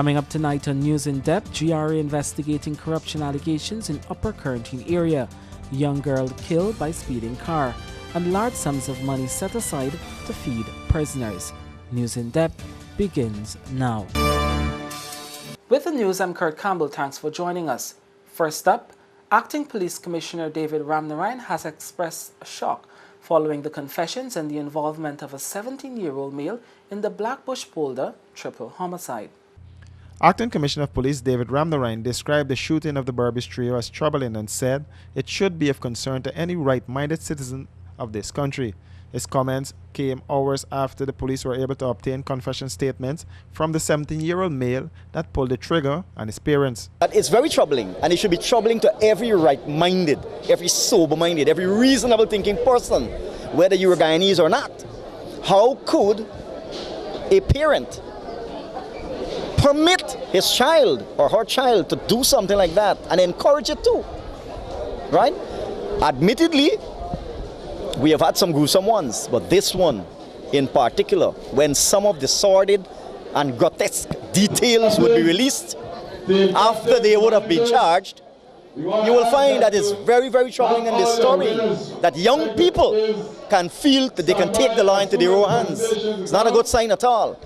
Coming up tonight on News in Depth, GRA investigating corruption allegations in Upper Quarantine area. Young girl killed by speeding car. And large sums of money set aside to feed prisoners. News in Depth begins now. With the news, I'm Kurt Campbell. Thanks for joining us. First up, Acting Police Commissioner David Ramnarine has expressed shock following the confessions and the involvement of a 17-year-old male in the Blackbush Boulder triple homicide. Acting Commissioner of Police David Ramnarine described the shooting of the Burbis trio as troubling and said it should be of concern to any right-minded citizen of this country. His comments came hours after the police were able to obtain confession statements from the 17-year-old male that pulled the trigger and his parents. It's very troubling, and it should be troubling to every right-minded, every sober-minded, every reasonable thinking person, whether you're Guyanese or not. How could a parent permit his child or her child to do something like that and encourage it too? Right? Admittedly, we have had some gruesome ones, but this one in particular, when some of the sordid and grotesque details would be released after they would have been charged, you will find that it's very, very troubling in this story that young people can feel that they can take the law into their own hands. It's not a good sign at all.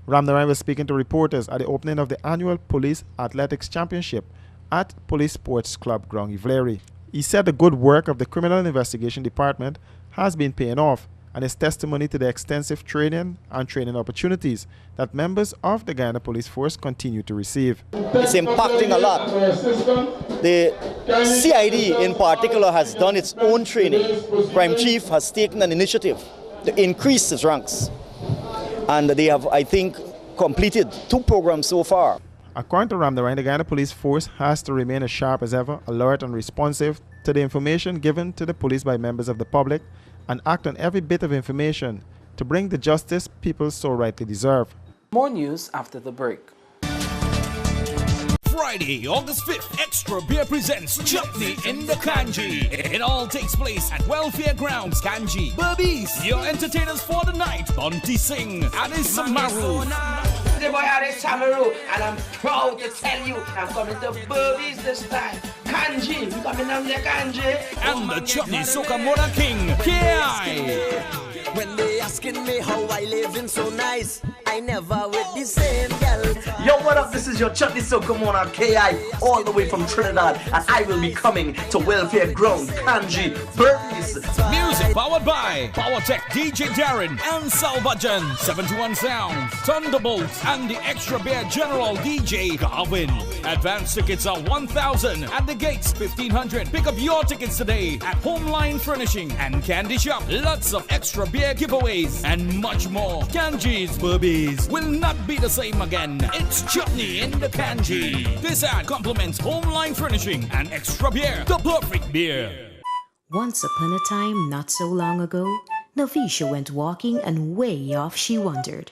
Ramnarine was speaking to reporters at the opening of the annual Police Athletics Championship at Police Sports Club Ground Ivlery. He said the good work of the Criminal Investigation Department has been paying off, and is testimony to the extensive training and training opportunities that members of the Guyana Police Force continue to receive. It's impacting a lot. The CID in particular has done its own training. Prime Chief has taken an initiative to increase his ranks, and they have, I think, completed 2 programs so far. According to Ramnarine, the Guyana Police Force has to remain as sharp as ever, alert and responsive to the information given to the police by members of the public, and act on every bit of information to bring the justice people so rightly deserve. More news after the break. Friday, August 5th, Extra Beer presents Chutney in the Kanji. It all takes place at Welfare Grounds, Kanji. Burbies, your entertainers for the night. Bunty Singh, Addis Samaru. The boy Addis Samaru, and I'm proud to tell you, I'm coming to Burbies this time. Kanji, we coming on the Kanji. And the Chutney Sokamora King, K.I. When they asking me how I living so nice, I never with the same girl. Yo, what up? This is your Chutney Sokamona K.I. all the way from Trinidad, and I will be coming to Welfare Ground, Kanji, Burbies. Music powered by PowerTech DJ Darren and Salvajan, 71 Sound, Thunderbolts, and the Extra Bear General DJ Garvin. Advance tickets are 1,000 at the gates, 1,500. Pick up your tickets today at Homeline Furnishing and Candy Shop. Lots of Extra Beer giveaways and much more. Kanji's Burbies will not be the same again. It's Chutney in the Kanji. This ad complements Homeline Furnishing and Extra Beer, the perfect beer. Once upon a time, not so long ago, Navisha went walking and way off she wandered.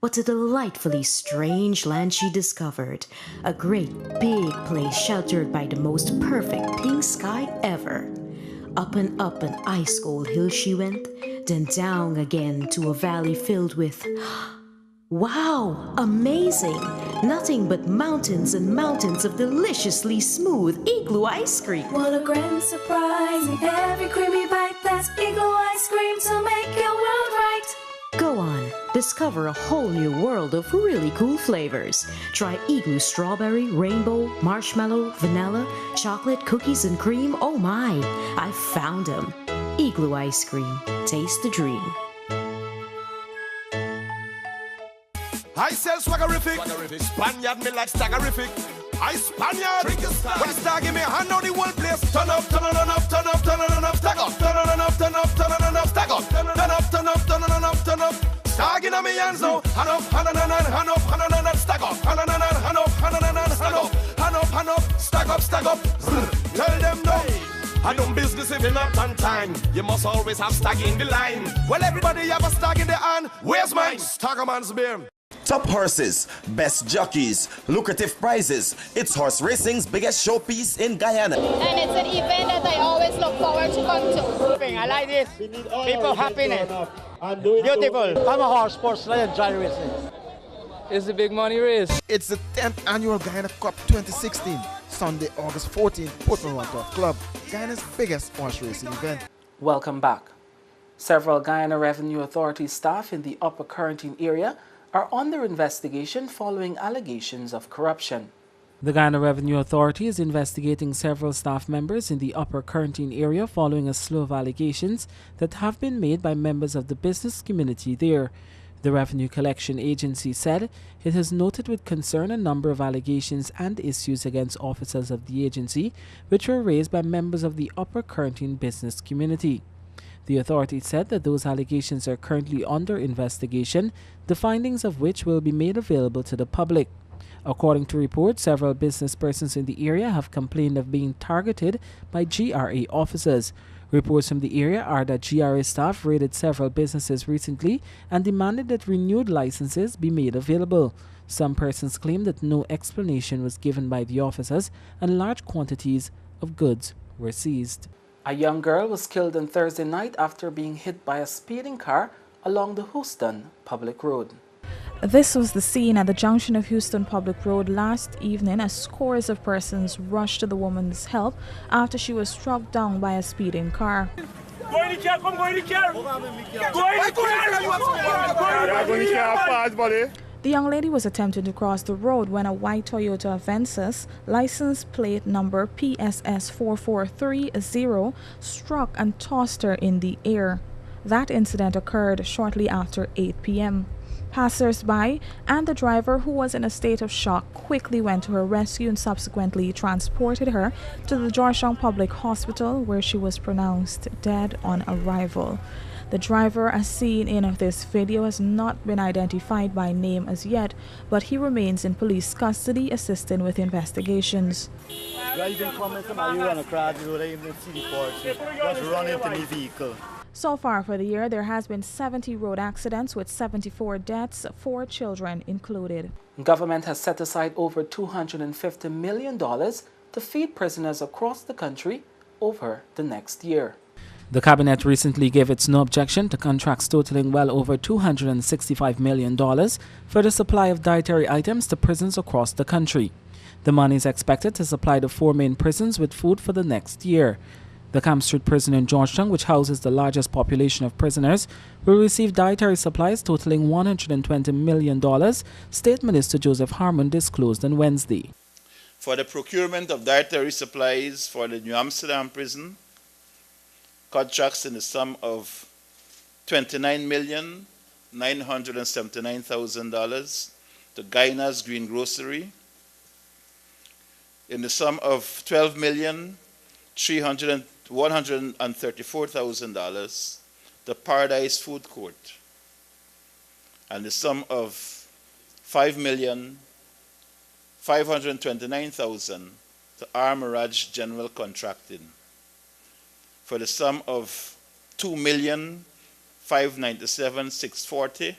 What a delightfully strange land she discovered. A great big place sheltered by the most perfect pink sky ever. Up and up an ice-cold hill she went, then down again to a valley filled with... Wow! Amazing! Nothing but mountains and mountains of deliciously smooth Igloo Ice Cream. What a grand surprise! In every creamy bite, that's Igloo Ice Cream to make your world right. Go on, discover a whole new world of really cool flavors. Try Igloo strawberry, rainbow, marshmallow, vanilla, chocolate, cookies, and cream. Oh my! I found them. Igloo Ice Cream. Taste the dream. I sell swaggerific. Spaniard me like staggerific. I Spaniard. When star give me a hand on the whole place. Turn up, turn up, turn up, turn up, turn up, stack up. Turn up, turn up, turn up, turn up, stack up. Turn up, turn up, turn up, turn up. Star in my hands now. Hand up, hand up, stack up. Hand up, hand up, hand up, stack up. Tell them no. I don't business if you're not on time. You must always have stag in the line. Well, everybody have a stag in the hand. Where's mine? Staggerman's beer. Top horses, best jockeys, lucrative prizes. It's horse racing's biggest showpiece in Guyana. And it's an event that I always look forward to come to. I like this. People happiness. Beautiful. I'm a horse sportsman and enjoy racing. It's the big money race. It's the 10th annual Guyana Cup 2016, Sunday, August 14th, Portland Wantagh Club, Guyana's biggest horse racing event. Welcome back. Several Guyana Revenue Authority staff in the Upper Quarantine area are under investigation following allegations of corruption. The Guyana Revenue Authority is investigating several staff members in the Upper Quarantine area following a slew of allegations that have been made by members of the business community there. The Revenue Collection Agency said it has noted with concern a number of allegations and issues against officers of the agency which were raised by members of the Upper Quarantine business community. The authority said that those allegations are currently under investigation, the findings of which will be made available to the public. According to reports, several business persons in the area have complained of being targeted by GRA officers. Reports from the area are that GRA staff raided several businesses recently and demanded that renewed licenses be made available. Some persons claim that no explanation was given by the officers and large quantities of goods were seized. A young girl was killed on Thursday night after being hit by a speeding car along the Houston Public Road. This was the scene at the junction of Houston Public Road last evening as scores of persons rushed to the woman's help after she was struck down by a speeding car. Go in the car, come go in the car. Go in the car fast, buddy. The young lady was attempting to cross the road when a white Toyota Avensis, license plate number PSS 4430, struck and tossed her in the air. That incident occurred shortly after 8 p.m. Passers-by and the driver, who was in a state of shock, quickly went to her rescue and subsequently transported her to the Georgetown Public Hospital, where she was pronounced dead on arrival. The driver, as seen in this video, has not been identified by name as yet, but he remains in police custody assisting with investigations. Driving coming from a run across the road, I even see the porch, just run into the vehicle. So far for the year, there has been 70 road accidents with 74 deaths, 4 children included. Government has set aside over $250 million to feed prisoners across the country over the next year. The cabinet recently gave its no objection to contracts totaling well over $265 million for the supply of dietary items to prisons across the country. The money is expected to supply the 4 main prisons with food for the next year. The Camp Street prison in Georgetown, which houses the largest population of prisoners, will receive dietary supplies totaling $120 million, State Minister Joseph Harmon disclosed on Wednesday. For the procurement of dietary supplies for the New Amsterdam prison, contracts in the sum of $29,979,000 to Guyana's Green Grocery, in the sum of $12,134,000 to Paradise Food Court, and the sum of $5,529,000 to Armorage General Contracting, for the sum of $2,597,640,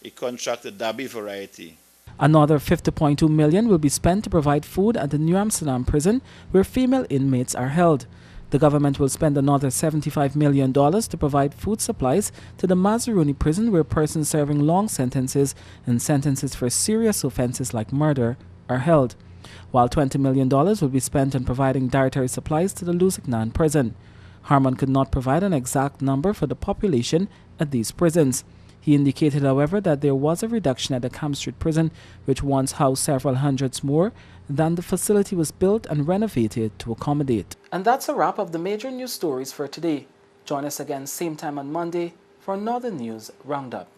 a contract to Dabby Variety. Another $50.2 million will be spent to provide food at the New Amsterdam prison, where female inmates are held. The government will spend another $75 million to provide food supplies to the Mazaruni prison, where persons serving long sentences and sentences for serious offenses like murder are held, while $20 million will be spent on providing dietary supplies to the Lusignan prison. Harmon could not provide an exact number for the population at these prisons. He indicated, however, that there was a reduction at the Camp Street prison, which once housed several hundreds more than the facility was built and renovated to accommodate. And that's a wrap of the major news stories for today. Join us again same time on Monday for another news roundup.